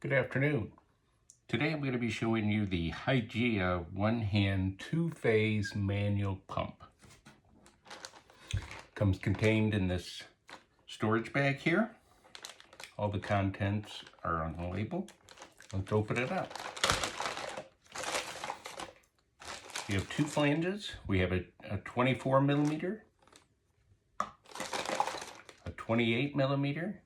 Good afternoon. Today I'm going to be showing you the Hygeia One Hand two-phase manual pump. Comes contained in this storage bag here. All the contents are on the label. Let's open it up. We have two flanges. We have a 24 millimeter, a 28 millimeter,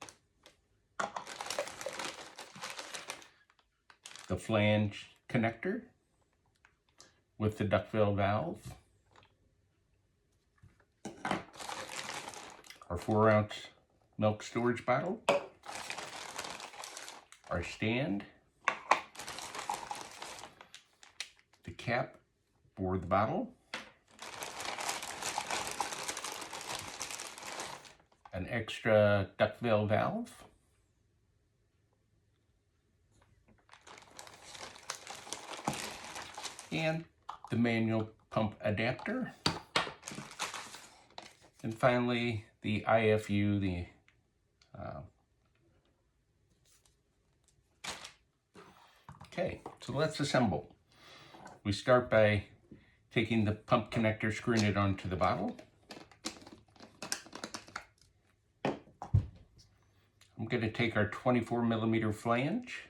the flange connector with the duckbill valve, our 4-ounce milk storage bottle, our stand, the cap for the bottle, an extra duckbill valve, and the manual pump adapter, and finally the IFU, Okay, so let's assemble. We start by taking the pump connector, screwing it onto the bottle. I'm going to take our 24 millimeter flange.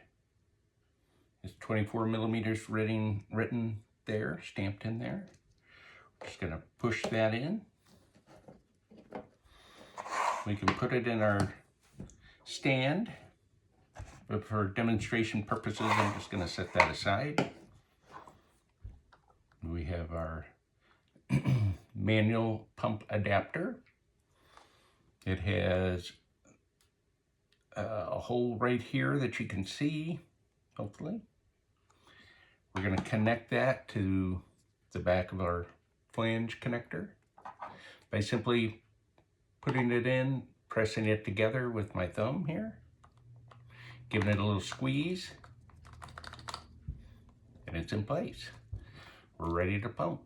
It's 24 millimeters written there, stamped in there. Just going to push that in. We can put it in our stand, but for demonstration purposes, I'm just going to set that aside. We have our manual pump adapter. It has a hole right here that you can see, hopefully. We're going to connect that to the back of our flange connector by simply putting it in, pressing it together with my thumb here, giving it a little squeeze, and it's in place. We're ready to pump.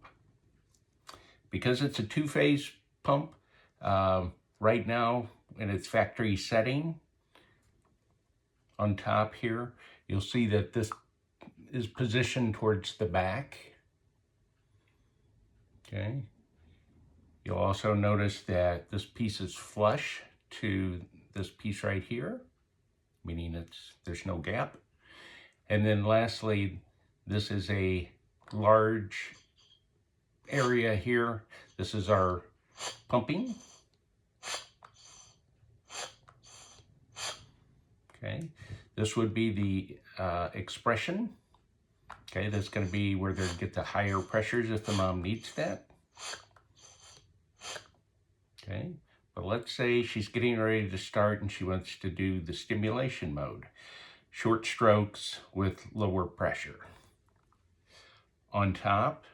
Because it's a two-phase pump, right now in its factory setting, on top here, you'll see that this is positioned towards the back. Okay. You'll also notice that this piece is flush to this piece right here, meaning there's no gap. And then lastly, this is a large area here. This is our pumping. Okay, this would be the expression. Okay, that's going to be where they get the higher pressures if the mom needs that. Okay, but let's say she's getting ready to start and she wants to do the stimulation mode. Short strokes with lower pressure. On top,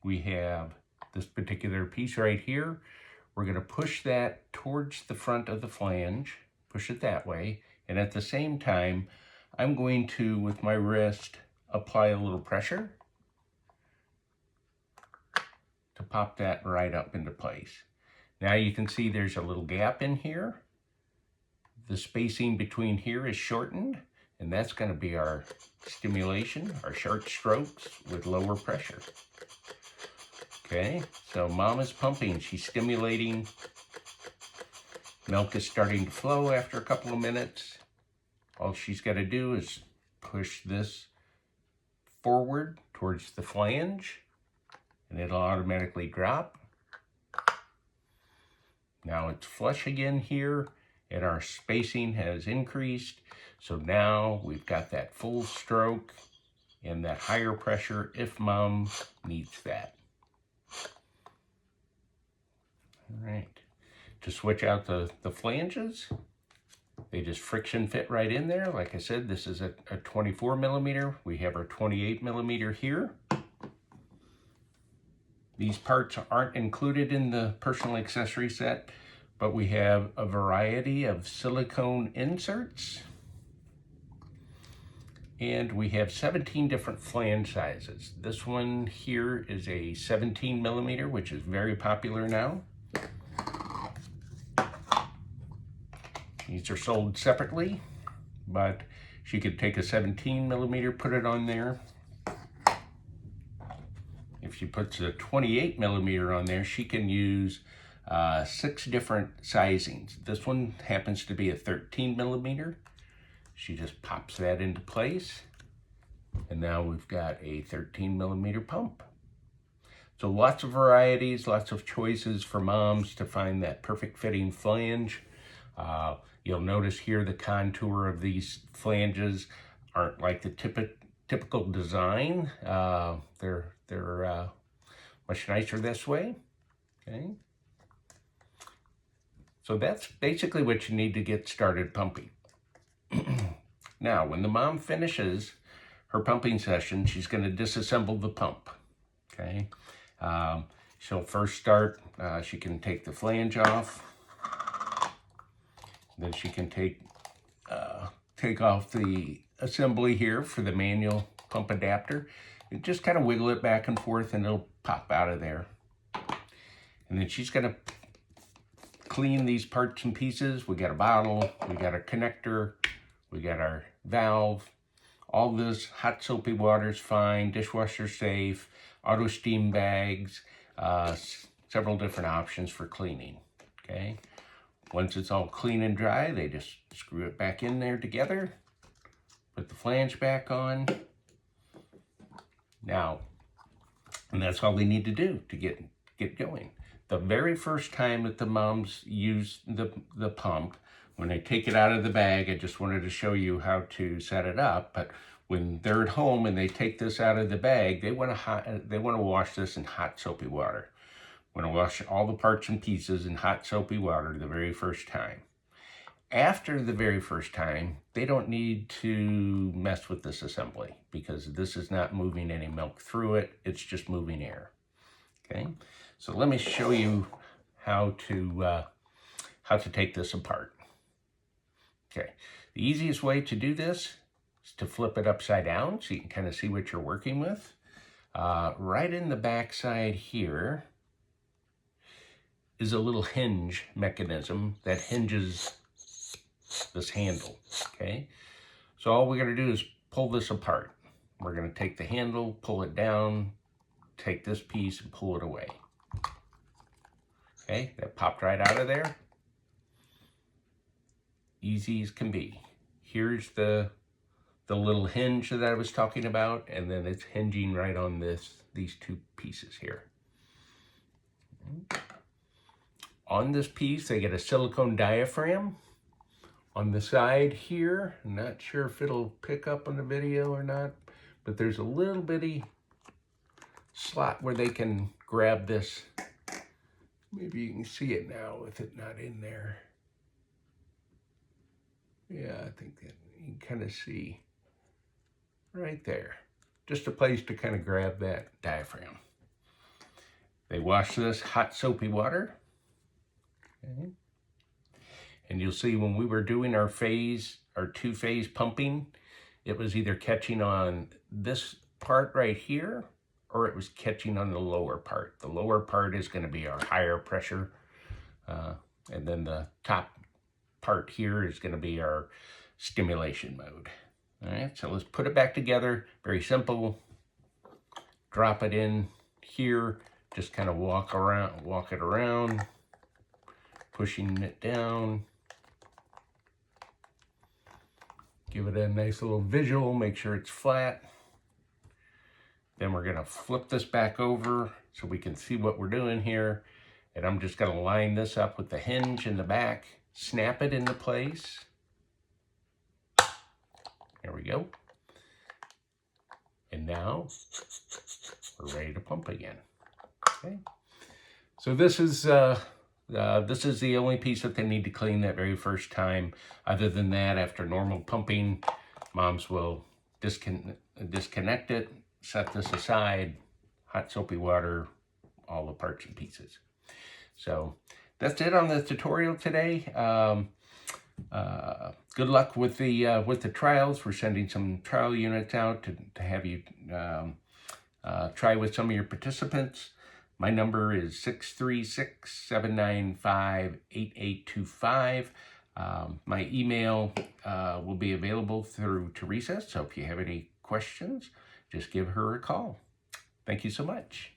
we have this particular piece right here. We're going to push that towards the front of the flange, push it that way, and at the same time, I'm going to, with my wrist, apply a little pressure to pop that right up into place. Now you can see there's a little gap in here. The spacing between here is shortened, and that's going to be our stimulation, our short strokes with lower pressure. Okay, so mom is pumping, she's stimulating. Milk is starting to flow after a couple of minutes. All she's got to do is push this forward towards the flange, and it'll automatically drop. Now it's flush again here, and our spacing has increased. So now we've got that full stroke and that higher pressure if mom needs that. All right, to switch out the flanges, they just friction fit right in there. Like I said, this is a 24 millimeter. We have our 28 millimeter here. These parts aren't included in the personal accessory set, but we have a variety of silicone inserts. And we have 17 different flange sizes. This one here is a 17 millimeter, which is very popular now. These are sold separately, but She could take a 17 millimeter, put it on there. If she puts a 28 millimeter on there, she can use 6 different sizings. This one happens to be a 13 millimeter. She just pops that into place. And now we've got a 13 millimeter pump. So lots of varieties, lots of choices for moms to find that perfect fitting flange. You'll notice here the contour of these flanges aren't like the typical design. They're much nicer this way. Okay. So that's basically what you need to get started pumping. Now, when the mom finishes her pumping session, she's going to disassemble the pump. Okay. She'll first start, she can take the flange off. Then she can take off the assembly here for the manual pump adapter. And just kind of wiggle it back and forth and it'll pop out of there. And then she's going to clean these parts and pieces. We got a bottle, we got a connector, we got our valve. All this hot soapy water is fine, dishwasher safe, auto steam bags, several different options for cleaning, okay? Once it's all clean and dry, they just screw it back in there together, put the flange back on. Now, and that's all they need to do to get going. The very first time that the moms use the pump, when they take it out of the bag, I just wanted to show you how to set it up, but when they're at home and they take this out of the bag, they want to wash this in hot soapy water. Want to wash all the parts and pieces in hot soapy water the very first time. After the very first time, they don't need to mess with this assembly because this is not moving any milk through it. It's just moving air. Okay, so let me show you how to take this apart. Okay, the easiest way to do this is to flip it upside down so you can kind of see what you're working with. Right in the back side here is a little hinge mechanism that hinges this handle, okay? So all we're gonna do is pull this apart. We're gonna take the handle, pull it down, take this piece and pull it away. Okay, that popped right out of there. Easy as can be. Here's the little hinge that I was talking about, and then it's hinging right on these 2 pieces here. On this piece, they get a silicone diaphragm. On the side here, I'm not sure if it'll pick up on the video or not, but there's a little bitty slot where they can grab this. Maybe you can see it now with it not in there. Yeah, I think that you can kind of see right there. Just a place to kind of grab that diaphragm. They wash this hot soapy water. Okay. And you'll see when we were doing our 2-phase pumping, it was either catching on this part right here or it was catching on the lower part. The lower part is going to be our higher pressure, and then the top part here is going to be our stimulation mode. All right, so let's put it back together. Very simple. Drop it in here. Just kind of walk it around, pushing it down. Give it a nice little visual, make sure it's flat. Then we're gonna flip this back over so we can see what we're doing here. And I'm just gonna line this up with the hinge in the back, snap it into place. There we go. And now we're ready to pump again. Okay. So this is the only piece that they need to clean that very first time. Other than that, after normal pumping, moms will disconnect it, set this aside, hot soapy water, all the parts and pieces. So that's it on the tutorial today. Good luck with the trials. We're sending some trial units out to have you try with some of your participants. My number is 636-795-8825. My email will be available through Teresa, so if you have any questions, just give her a call. Thank you so much.